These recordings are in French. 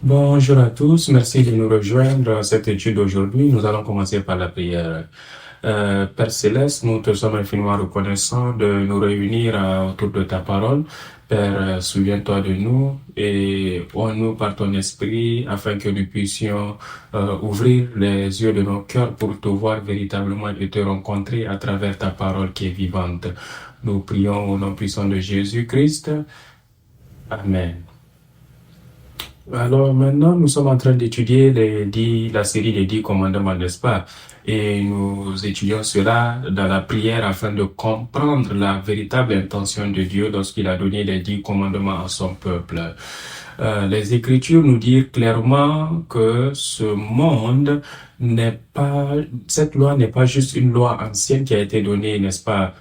Bonjour à tous, merci de nous rejoindre à cette étude aujourd'hui. Nous allons commencer par la prière. Père Céleste, nous te sommes infiniment reconnaissants de nous réunir autour de ta parole. Père, souviens-toi de nous et ouvre-nous par ton esprit afin que nous puissions ouvrir les yeux de nos cœurs pour te voir véritablement et te rencontrer à travers ta parole qui est vivante. Nous prions au nom puissant de Jésus-Christ. Amen. Alors maintenant, nous sommes en train d'étudier la série des 10 commandements, n'est-ce pas? Et nous étudions cela dans la prière afin de comprendre la véritable intention de Dieu lorsqu'il a donné les 10 commandements à son peuple. Les Écritures nous disent clairement que ce monde n'est pas, cette loi n'est pas juste une loi ancienne qui a été donnée, n'est-ce pas,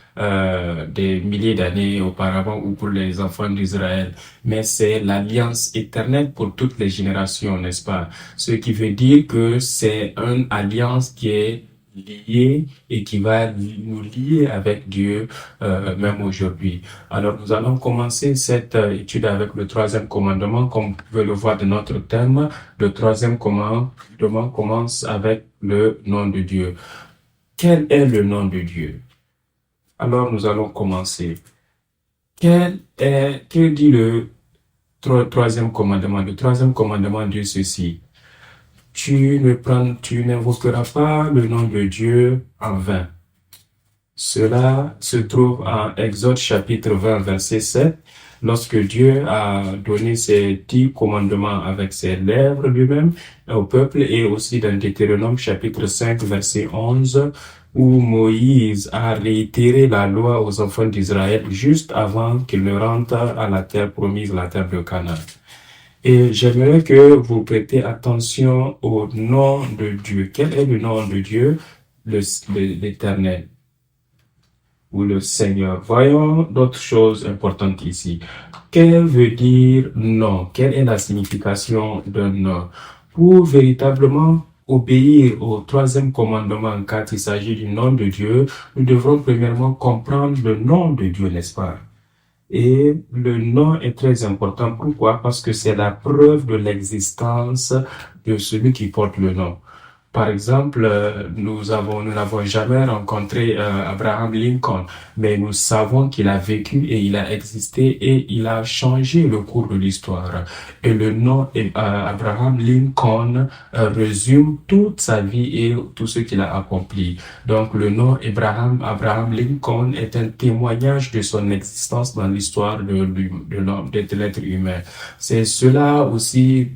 des milliers d'années auparavant ou pour les enfants d'Israël, mais c'est l'alliance éternelle pour toutes les générations, n'est-ce pas? Ce qui veut dire que c'est une alliance qui est liée et qui va nous lier avec Dieu même aujourd'hui. Alors nous allons commencer cette étude avec le troisième commandement, comme vous pouvez le voir de notre thème. Le troisième commandement commence avec le nom de Dieu. Quel est le nom de Dieu? Alors nous allons commencer. Que dit le troisième commandement? Le troisième commandement dit ceci. Tu n'invoqueras pas le nom de Dieu en vain. Cela se trouve en Exode chapitre 20, verset 7, lorsque Dieu a donné ses 10 commandements avec ses lèvres lui-même au peuple, et aussi dans Deutéronome chapitre 5, verset 11, où Moïse a réitéré la loi aux enfants d'Israël juste avant qu'ils ne rentrent à la terre promise, la terre de Canaan. Et j'aimerais que vous prêtez attention au nom de Dieu. Quel est le nom de Dieu? L'Éternel ou le Seigneur. Voyons d'autres choses importantes ici. Quel veut dire nom? Quelle est la signification d'un nom? Pour véritablement obéir au troisième commandement, quand il s'agit du nom de Dieu, nous devrons premièrement comprendre le nom de Dieu, n'est-ce pas? Et le nom est très important. Pourquoi? Parce que c'est la preuve de l'existence de celui qui porte le nom. Par exemple, nous n'avons jamais rencontré Abraham Lincoln, mais nous savons qu'il a vécu et il a existé et il a changé le cours de l'histoire. Et le nom Abraham Lincoln résume toute sa vie et tout ce qu'il a accompli. Donc, le nom Abraham Lincoln est un témoignage de son existence dans l'histoire de l'être humain. C'est cela aussi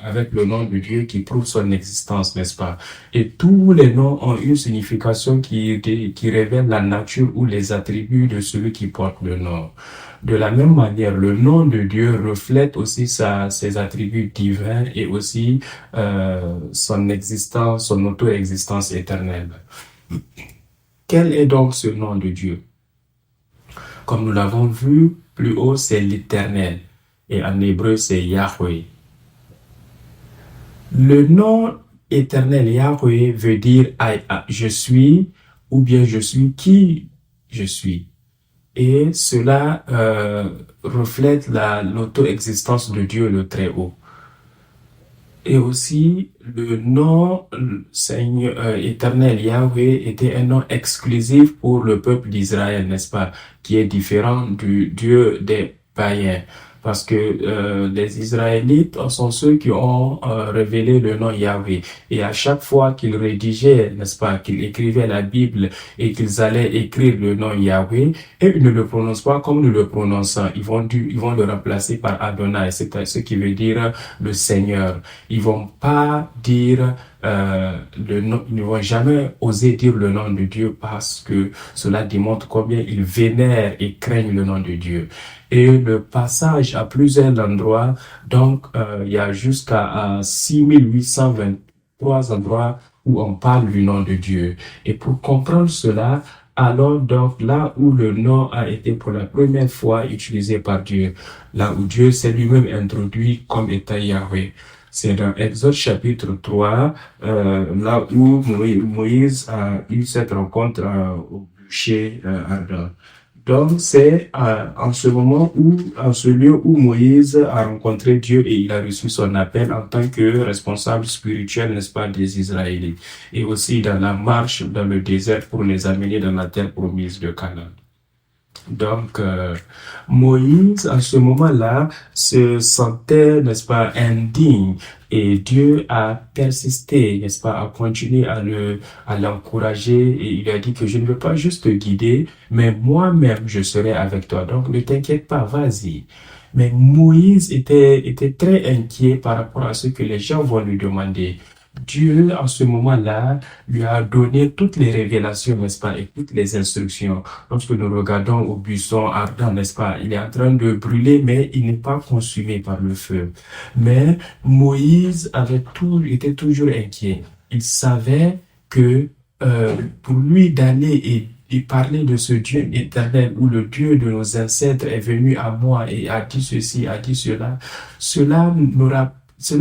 avec le nom de Dieu qui prouve son existence, n'est-ce pas? Et tous les noms ont une signification qui révèle la nature ou les attributs de celui qui porte le nom. De la même manière, le nom de Dieu reflète aussi ses attributs divins et aussi son existence, son auto-existence éternelle. Quel est donc ce nom de Dieu? Comme nous l'avons vu plus haut, c'est l'Éternel. Et en hébreu, c'est Yahweh. Le nom éternel Yahweh veut dire je suis ou bien je suis qui je suis. Et cela reflète l'auto-existence de Dieu le Très-Haut. Et aussi, le nom Seigneur éternel Yahweh était un nom exclusif pour le peuple d'Israël, n'est-ce pas? Qui est différent du Dieu des païens. Parce que les Israélites sont ceux qui ont révélé le nom Yahweh. Et à chaque fois qu'ils rédigeaient, n'est-ce pas, qu'ils écrivaient la Bible et qu'ils allaient écrire le nom Yahweh, et ils ne le prononcent pas comme nous le prononçons. Ils vont le remplacer par Adonai, c'est ce qui veut dire le Seigneur. Ils vont pas dire le nom, ils ne vont jamais oser dire le nom de Dieu parce que cela démontre combien ils vénèrent et craignent le nom de Dieu. Et le passage à plusieurs endroits, donc il y a jusqu'à 6823 endroits où on parle du nom de Dieu. Et pour comprendre cela, alors donc là où le nom a été pour la première fois utilisé par Dieu, là où Dieu s'est lui-même introduit comme état Yahweh. C'est dans Exode chapitre 3, là où Moïse a eu cette rencontre au bûcher ardent. Donc, c'est en ce moment où, en ce lieu où Moïse a rencontré Dieu et il a reçu son appel en tant que responsable spirituel, n'est-ce pas, des Israélites. Et aussi dans la marche dans le désert pour les amener dans la terre promise de Canaan. Donc, Moïse, à ce moment-là, se sentait, n'est-ce pas, indigne. Et Dieu a persisté, n'est-ce pas, a continué à l'encourager. Et il a dit que je ne veux pas juste te guider, mais moi-même, je serai avec toi. Donc, ne t'inquiète pas, vas-y. Mais Moïse était très inquiet par rapport à ce que les gens vont lui demander. Dieu, en ce moment-là, lui a donné toutes les révélations, n'est-ce pas, et toutes les instructions. Lorsque nous regardons au buisson ardent, n'est-ce pas, il est en train de brûler, mais il n'est pas consumé par le feu. Mais Moïse était toujours inquiet. Il savait que pour lui d'aller et parler de ce Dieu éternel où le Dieu de nos ancêtres est venu à moi et a dit ceci, a dit cela, cela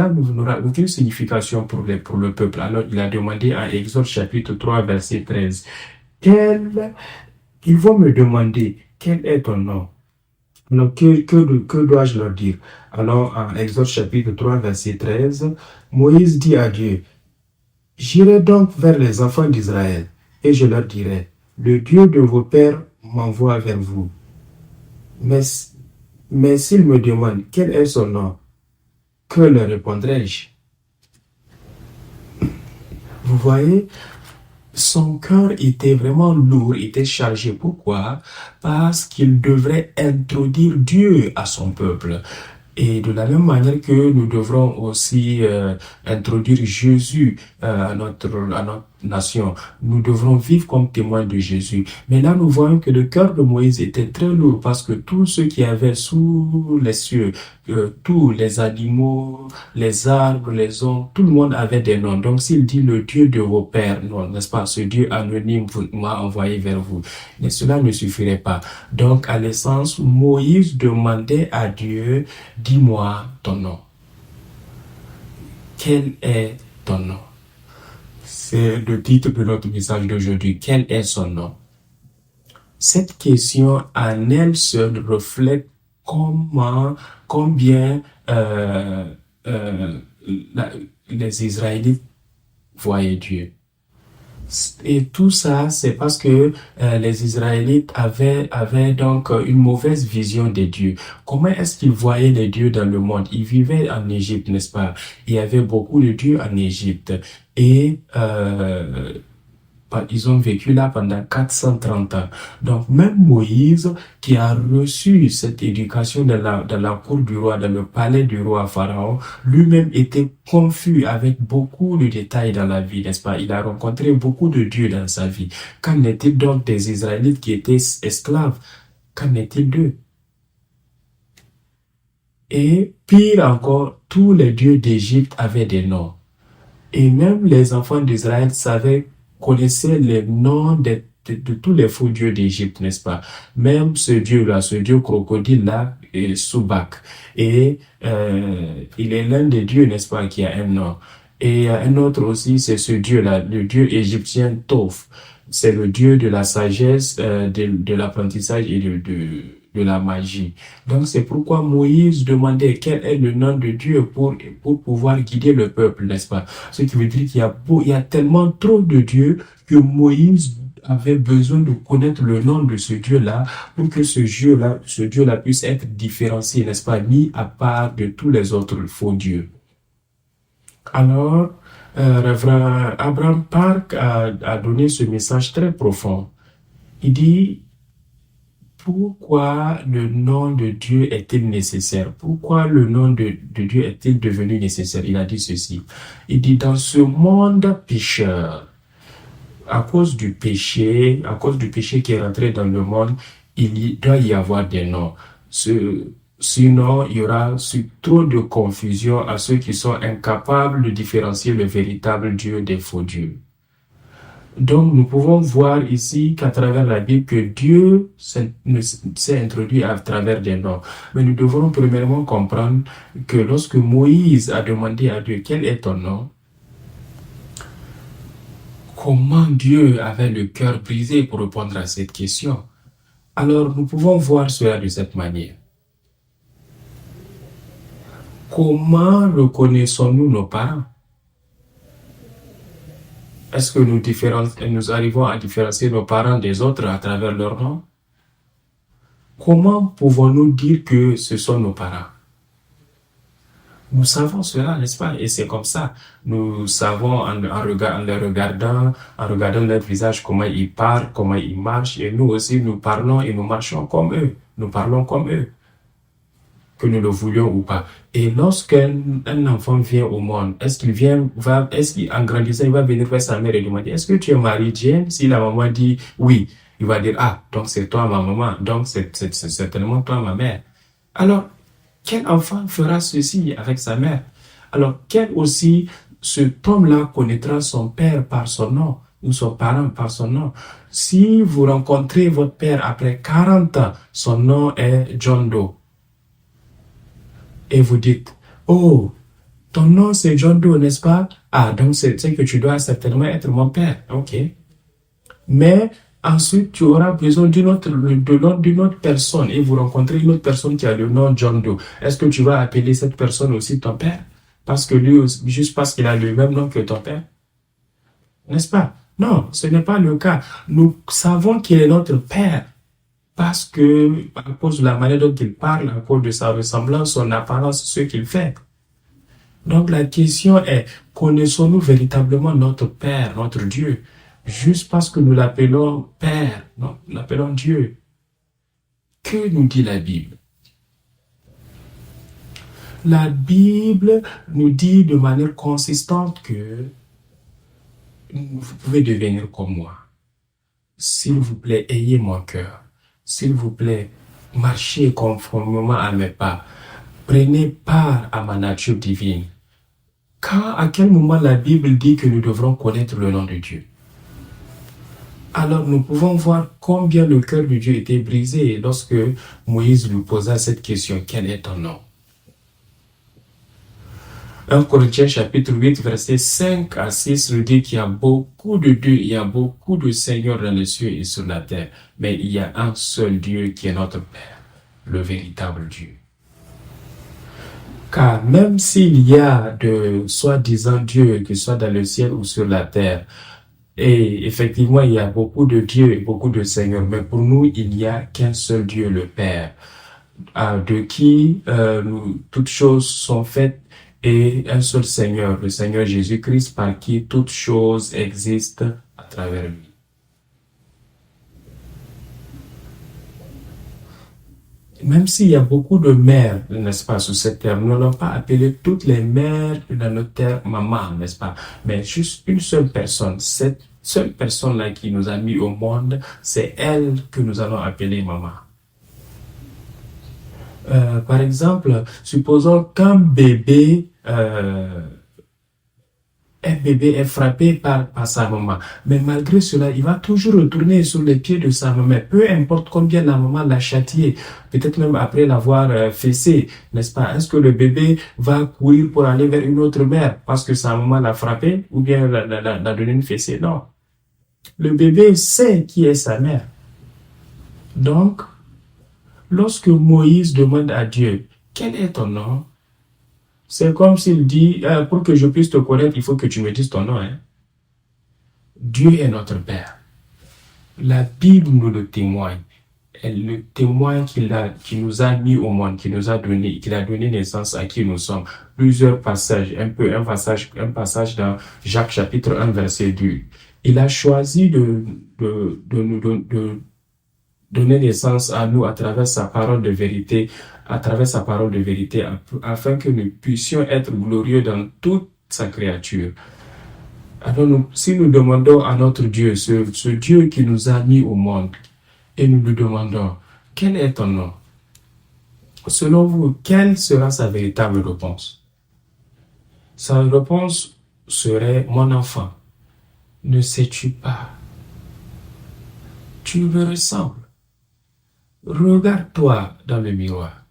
n'aura aucune signification pour le peuple. Alors il a demandé à Exode chapitre 3 verset 13, ils vont me demander, quel est ton nom? Alors, que dois-je leur dire? Alors, en Exode chapitre 3, verset 13, Moïse dit à Dieu, j'irai donc vers les enfants d'Israël et je leur dirai, le Dieu de vos pères m'envoie vers vous. Mais s'ils me demandent quel est son nom, que leur répondrai-je? Vous voyez, son cœur était vraiment lourd, était chargé. Pourquoi? Parce qu'il devrait introduire Dieu à son peuple. Et de la même manière que nous devrons aussi introduire Jésus à notre nation, nous devrons vivre comme témoins de Jésus. Mais là, nous voyons que le cœur de Moïse était très lourd parce que tous ceux qui avaient sous les cieux, tous les animaux, les arbres, les hommes, tout le monde avait des noms. Donc, s'il dit le Dieu de vos pères, non, n'est-ce pas, ce Dieu anonyme m'a envoyé vers vous. Mais cela ne suffirait pas. Donc, à l'essence, Moïse demandait à Dieu, dis-moi ton nom. Quel est ton nom? C'est le titre de notre message d'aujourd'hui. Quel est son nom? Cette question en elle seule reflète combien les Israélites voyaient Dieu. Et tout ça, c'est parce que les Israélites avaient donc une mauvaise vision des dieux. Comment est-ce qu'ils voyaient les dieux dans le monde? Ils vivaient en Égypte, n'est-ce pas? Il y avait beaucoup de dieux en Égypte. Et ils ont vécu là pendant 430 ans. Donc même Moïse, qui a reçu cette éducation dans la cour du roi, dans le palais du roi Pharaon, lui-même était confus avec beaucoup de détails dans la vie, n'est-ce pas? Il a rencontré beaucoup de dieux dans sa vie. Qu'en est-il donc des Israélites qui étaient esclaves? Qu'en est-il d'eux? Et pire encore, tous les dieux d'Égypte avaient des noms. Et même les enfants d'Israël connaissaient les noms de tous les faux dieux d'Égypte, n'est-ce pas? Même ce dieu-là, ce dieu crocodile-là, est Soubak. Et il est l'un des dieux, n'est-ce pas, qui a un nom. Et un autre aussi, c'est ce dieu-là, le dieu égyptien Thoth. C'est le dieu de la sagesse, de l'apprentissage et de la magie. Donc c'est pourquoi Moïse demandait quel est le nom de Dieu pour pouvoir guider le peuple, n'est-ce pas? Ce qui veut dire qu'il y a tellement trop de dieux que Moïse avait besoin de connaître le nom de ce Dieu-là pour que ce Dieu-là puisse être différencié, n'est-ce pas, mis à part de tous les autres faux dieux. Alors, Révérend Abraham Park a donné ce message très profond. Il dit, pourquoi le nom de Dieu est-il nécessaire? Pourquoi le nom de Dieu est-il devenu nécessaire? Il a dit ceci. Il dit, dans ce monde pécheur, à cause du péché qui est rentré dans le monde, il doit y avoir des noms. Sinon, il y aura trop de confusion à ceux qui sont incapables de différencier le véritable Dieu des faux dieux. Donc, nous pouvons voir ici qu'à travers la Bible, que Dieu s'est introduit à travers des noms. Mais nous devrons premièrement comprendre que lorsque Moïse a demandé à Dieu, quel est ton nom? Comment Dieu avait le cœur brisé pour répondre à cette question? Alors, nous pouvons voir cela de cette manière. Comment reconnaissons-nous nos parents? Est-ce que nous arrivons à différencier nos parents des autres à travers leur nom? Comment pouvons-nous dire que ce sont nos parents? Nous savons cela, n'est-ce pas? Et c'est comme ça. Nous savons en les regardant, en regardant leur visage, comment ils parlent, comment ils marchent. Et nous aussi, nous parlons et nous marchons comme eux. Nous parlons comme eux, que nous le voulions ou pas. Et lorsqu'un enfant vient au monde, est-ce qu'en grandissant, il va venir vers sa mère et demander, est-ce que tu es marié, Jane? Si la maman dit oui, il va dire, ah, donc c'est toi ma maman, donc c'est certainement toi ma mère. Alors, quel enfant fera ceci avec sa mère? Alors, quel aussi, cet homme-là connaîtra son père par son nom ou son parent par son nom. Si vous rencontrez votre père après 40 ans, son nom est John Doe. Et vous dites, oh, ton nom c'est John Doe, n'est-ce pas? Ah, donc c'est que tu dois certainement être mon père. Ok. Mais ensuite, tu auras besoin d'une autre personne et vous rencontrez une autre personne qui a le nom John Doe. Est-ce que tu vas appeler cette personne aussi ton père? Parce que lui, juste parce qu'il a le même nom que ton père? N'est-ce pas? Non, ce n'est pas le cas. Nous savons qu'il est notre père parce que, à cause de la manière dont il parle, à cause de sa ressemblance, son apparence, ce qu'il fait. Donc la question est, connaissons-nous véritablement notre Père, notre Dieu, juste parce que nous l'appelons Père, non, nous l'appelons Dieu? Que nous dit la Bible? La Bible nous dit de manière consistante que vous pouvez devenir comme moi. S'il vous plaît, ayez mon cœur. S'il vous plaît, marchez conformément à mes pas. Prenez part à ma nature divine. À quel moment la Bible dit que nous devrons connaître le nom de Dieu? Alors nous pouvons voir combien le cœur de Dieu était brisé lorsque Moïse lui posa cette question, quel est ton nom? 1 Corinthiens chapitre 8, verset 5 à 6 nous dit qu'il y a beaucoup de dieux, il y a beaucoup de seigneurs dans les cieux et sur la terre, mais il y a un seul Dieu qui est notre Père, le véritable Dieu. Car même s'il y a de soi-disant dieux, que ce soit dans le ciel ou sur la terre, et effectivement il y a beaucoup de dieux et beaucoup de seigneurs, mais pour nous il n'y a qu'un seul Dieu, le Père, de qui toutes choses sont faites, et un seul Seigneur, le Seigneur Jésus-Christ, par qui toutes choses existent à travers lui. Même s'il y a beaucoup de mères, n'est-ce pas, sur cette terre, nous n'allons pas appeler toutes les mères dans notre terre maman, n'est-ce pas, mais juste une seule personne. Cette seule personne-là qui nous a mis au monde, c'est elle que nous allons appeler maman. Par exemple, supposons qu'un bébé est frappé par sa maman, mais malgré cela, il va toujours retourner sur les pieds de sa maman, peu importe combien la maman l'a châtié, peut-être même après l'avoir fessé, n'est-ce pas? Est-ce que le bébé va courir pour aller vers une autre mère parce que sa maman l'a frappé ou bien l'a donné une fessée? Non. Le bébé sait qui est sa mère. Donc, lorsque Moïse demande à Dieu, quel est ton nom? C'est comme s'il dit, pour que je puisse te connaître, il faut que tu me dises ton nom. Hein? Dieu est notre Père. La Bible nous le témoigne. Elle le témoigne qu'il nous a mis au monde, qu'il a donné naissance à qui nous sommes. Plusieurs passages, un passage dans Jacques chapitre 1, verset 2. Il a choisi de nous donner naissance à nous à travers sa parole de vérité, afin que nous puissions être glorieux dans toute sa créature. Alors, si nous demandons à notre Dieu, ce Dieu qui nous a mis au monde, et nous lui demandons, quel est ton nom? Selon vous, quelle sera sa véritable réponse? Sa réponse serait, mon enfant, ne sais-tu pas? Tu me ressembles. Regarde-toi dans le miroir.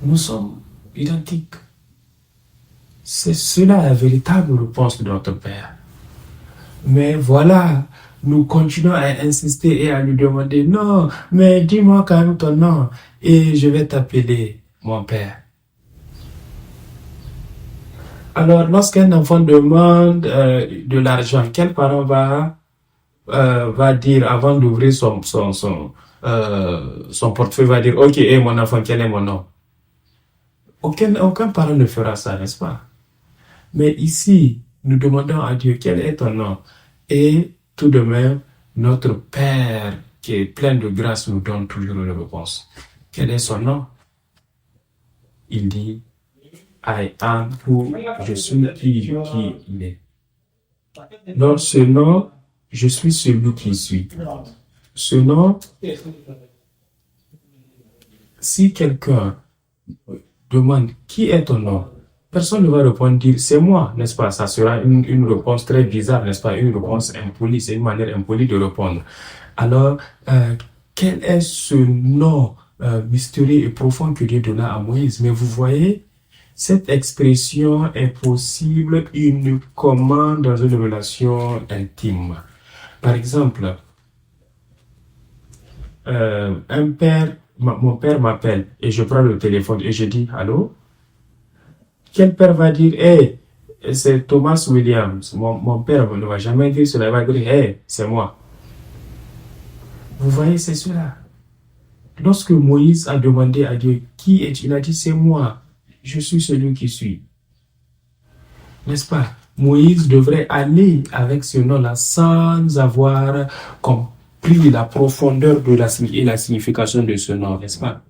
Nous sommes identiques. C'est cela la véritable réponse de notre Père. Mais voilà, nous continuons à insister et à lui demander, non, mais dis-moi quand même ton nom et je vais t'appeler mon père. Alors, lorsqu'un enfant demande de l'argent, quel parent va dire avant d'ouvrir son portefeuille, va dire, ok, mon enfant, quel est mon nom? Aucun parent ne fera ça, n'est-ce pas? Mais ici, nous demandons à Dieu, quel est ton nom? Et tout de même, notre Père, qui est plein de grâce, nous donne toujours une réponse. Quel est son nom? Il dit, I am who je suis qui il est. Dans ce nom, je suis celui qui suis. Ce nom, si quelqu'un demande qui est ton nom, personne ne va répondre dire c'est moi, n'est-ce pas? Ça sera une réponse très bizarre, n'est-ce pas? Une réponse impolie, c'est une manière impolie de répondre. Alors, quel est ce nom mystérieux et profond que Dieu donna à Moïse? Mais vous voyez, cette expression est possible uniquement dans une relation intime. Par exemple, mon père m'appelle et je prends le téléphone et je dis allô? Quel père va dire hey, c'est Thomas Williams? Mon père ne va jamais dire cela, il va dire hey, c'est moi. Vous voyez, c'est cela. Lorsque Moïse a demandé à Dieu qui est, il a dit c'est moi, je suis celui qui suis. N'est-ce pas? Moïse devrait aller avec ce nom-là sans avoir compris la profondeur et la signification de ce nom, n'est-ce pas?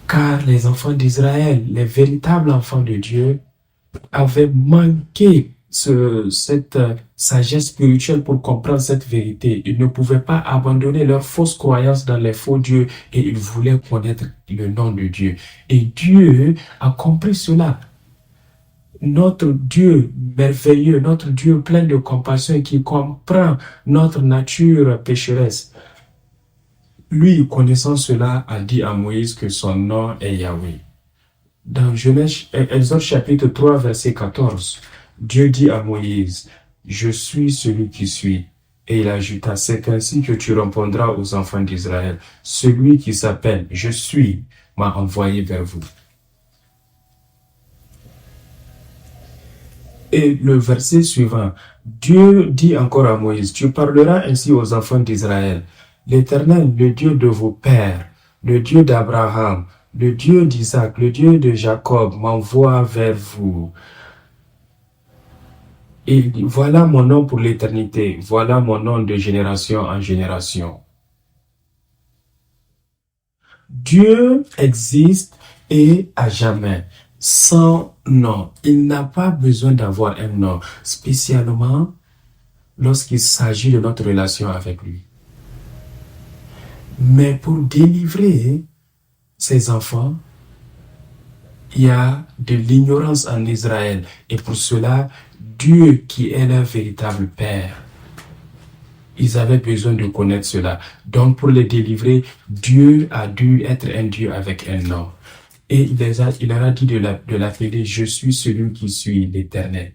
Car les enfants d'Israël, les véritables enfants de Dieu, avaient manqué cette sagesse spirituelle pour comprendre cette vérité. Ils ne pouvaient pas abandonner leurs fausses croyances dans les faux dieux et ils voulaient connaître le nom de Dieu. Et Dieu a compris cela. Notre Dieu merveilleux, notre Dieu plein de compassion qui comprend notre nature pécheresse. Lui, connaissant cela, a dit à Moïse que son nom est Yahweh. Dans Exode chapitre 3, verset 14, Dieu dit à Moïse, « Je suis celui qui suis. » Et il ajouta, « C'est ainsi que tu répondras aux enfants d'Israël. Celui qui s'appelle « Je suis » m'a envoyé vers vous. » Et le verset suivant, Dieu dit encore à Moïse, « Tu parleras ainsi aux enfants d'Israël. L'Éternel, le Dieu de vos pères, le Dieu d'Abraham, le Dieu d'Isaac, le Dieu de Jacob m'envoie vers vous. Et voilà mon nom pour l'éternité, voilà mon nom de génération en génération. » Dieu existe et à jamais, sans nom. Il n'a pas besoin d'avoir un nom, spécialement lorsqu'il s'agit de notre relation avec lui. Mais pour délivrer ses enfants, il y a de l'ignorance en Israël. Et pour cela, Dieu qui est leur véritable Père, ils avaient besoin de connaître cela. Donc pour les délivrer, Dieu a dû être un Dieu avec un nom. Et il leur a dit de l'appeler « Je suis celui qui suis l'Éternel »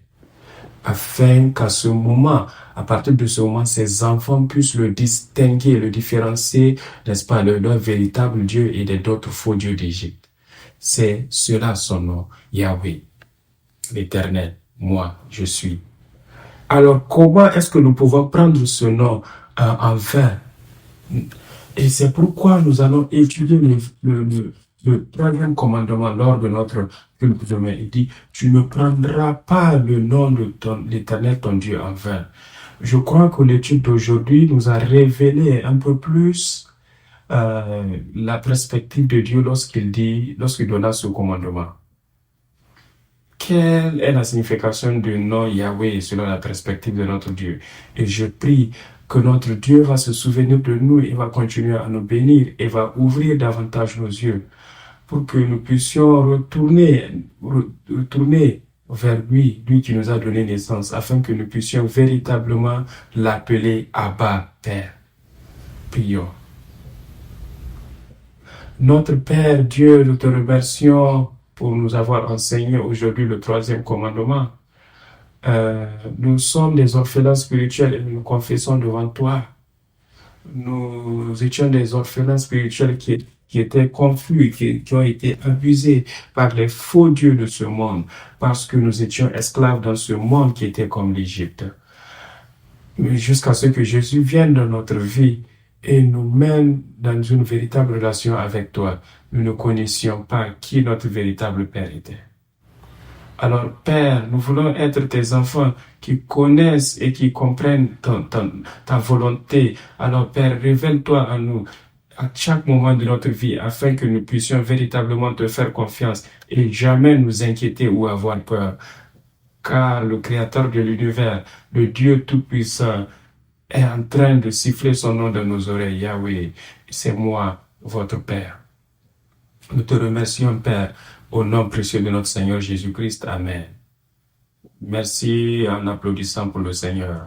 afin qu'à ce moment, à partir de ce moment, ses enfants puissent le distinguer, le différencier, n'est-ce pas, leur véritable Dieu et d'autres faux dieux d'Égypte. C'est cela son nom, Yahweh, l'Éternel, moi, je suis. Alors, comment est-ce que nous pouvons prendre ce nom en vain? Et c'est pourquoi nous allons étudier le troisième commandement lors de notre culte demain. Il dit, tu ne prendras pas le nom de l'Éternel, ton Dieu, en vain. Je crois que l'étude d'aujourd'hui nous a révélé un peu plus la perspective de Dieu lorsqu'il donna ce commandement. Quelle est la signification du nom Yahweh selon la perspective de notre Dieu? Et je prie que notre Dieu va se souvenir de nous et va continuer à nous bénir et va ouvrir davantage nos yeux pour que nous puissions retourner vers lui qui nous a donné naissance, afin que nous puissions véritablement l'appeler Abba, Père. Prions. Notre Père Dieu, nous te remercions pour nous avoir enseigné aujourd'hui le troisième commandement. Nous sommes des orphelins spirituels et nous nous confessons devant toi. Nous étions des orphelins spirituels qui étaient confus, qui ont été abusés par les faux dieux de ce monde, parce que nous étions esclaves dans ce monde qui était comme l'Égypte. Jusqu'à ce que Jésus vienne dans notre vie et nous mène dans une véritable relation avec toi. Nous ne connaissions pas qui notre véritable Père était. Alors, Père, nous voulons être tes enfants qui connaissent et qui comprennent ta volonté. Alors, Père, révèle-toi à nous à chaque moment de notre vie afin que nous puissions véritablement te faire confiance et jamais nous inquiéter ou avoir peur. Car le Créateur de l'univers, le Dieu Tout-Puissant, est en train de siffler son nom dans nos oreilles. Yahweh, c'est moi, votre Père. Nous te remercions, Père, au nom précieux de notre Seigneur Jésus-Christ. Amen. Merci en applaudissant pour le Seigneur.